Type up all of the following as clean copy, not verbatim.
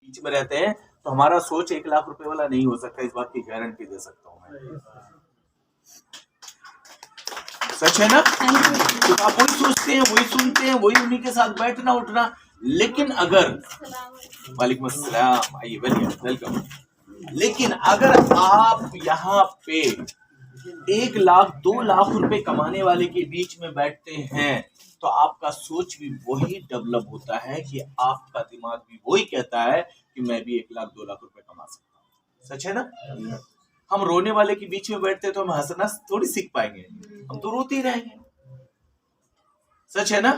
बीच में रहते हैं तो हमारा सोच 1 लाख रुपए वाला नहीं हो सकता, इस बात की गारंटी दे सकता हूँ मैं। सच है ना? तो आप वही सोचते हैं, वही सुनते हैं, वही उन्हीं के साथ बैठना उठना। लेकिन अगर, वालेकुम अस्सलाम, आइए वेलकम। लेकिन अगर आप यहाँ पे 1 लाख 2 लाख रुपए कमाने वाले के बीच में बैठते हैं तो आपका सोच भी वही डेवलप होता है कि आपका दिमाग भी वही कहता है कि मैं भी 1 लाख 2 लाख रुपए कमा सकता हूँ। सच है ना? हम रोने वाले के बीच में बैठते तो हम हंसना थोड़ी सीख पाएंगे, हम तो रोते ही रहेंगे। सच है ना?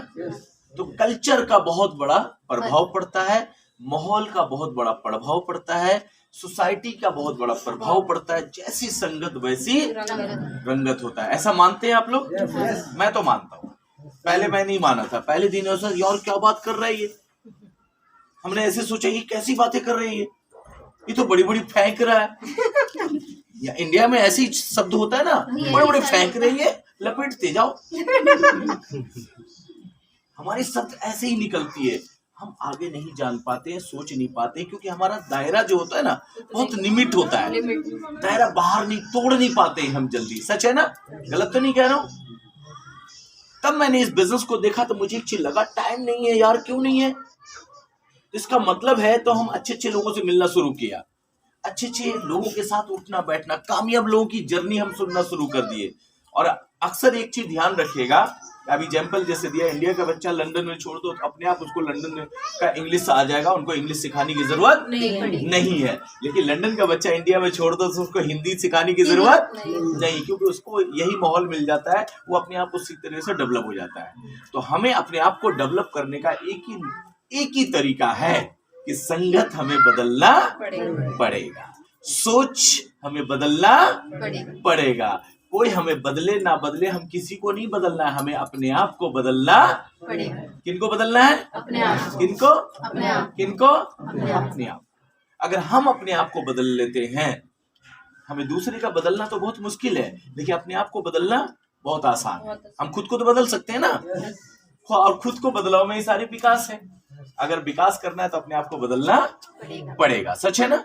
तो कल्चर का बहुत बड़ा प्रभाव पड़ता है, माहौल का बहुत बड़ा प्रभाव पड़ता है, सोसाइटी का बहुत बड़ा प्रभाव पड़ता है। जैसी संगत वैसी रंगत होता है। ऐसा मानते हैं आप लोग? मैं तो मानता हूँ। पहले मैं नहीं माना था, पहले दिन ऐसा यार क्या बात कर रहा है ये, हमने ऐसे सोचा ये कैसी बातें कर रही है, ये तो बड़ी बड़ी फेंक रहा है। या इंडिया में ऐसी शब्द होता है ना, बड़े बड़े फेंक रही है, लपेटते जाओ। हमारी शब्द ऐसे ही निकलती है, हम आगे नहीं जान पाते हैं, सोच नहीं पाते, क्योंकि हमारा दायरा जो होता है ना बहुत लिमिट होता है, दायरा बाहर नहीं तोड़ नहीं पाते हम जल्दी। सच है ना? गलत तो नहीं कह रहा हूं? तब मैंने इस बिजनेस को देखा तो मुझे एक चीज लगा, टाइम नहीं है यार। क्यों नहीं है? इसका मतलब है तो हम अच्छे अच्छे लोगों से मिलना शुरू किया, अच्छे अच्छे लोगों के साथ उठना बैठना, कामयाब लोगों की जर्नी हम सुनना शुरू कर दिए। और अक्सर एक चीज ध्यान रखिएगा, अभी एग्जाम्पल जैसे दिया, इंडिया का बच्चा लंदन में छोड़ दो तो अपने आप उसको लंदन का इंग्लिश आ जाएगा, उनको इंग्लिश सिखाने की जरूरत नहीं है। लेकिन लंदन का बच्चा इंडिया में छोड़ दो तो उसको हिंदी सिखाने की जरूरत नहीं, क्योंकि उसको यही माहौल मिल जाता है, वो अपने आप उसी तरह से डेवलप हो जाता है। तो हमें अपने आप को डेवलप करने का एक ही तरीका है कि संगत हमें बदलना पड़ेगा, सोच हमें बदलना पड़ेगा। कोई हमें बदले ना बदले, हम किसी को नहीं बदलना है, हमें अपने आप को बदलना पड़ेगा। किनको बदलना है? अपने आप। किनको? अपने आप। किनको? अपने आप। अगर हम अपने आप को बदल लेते हैं, हमें दूसरे का बदलना तो बहुत मुश्किल है, लेकिन अपने आप को बदलना बहुत आसान है। हम खुद को तो बदल सकते हैं ना, और खुद को बदलाव में ही सारी विकास है। अगर विकास करना है तो अपने आप को बदलना पड़ेगा। सच है ना?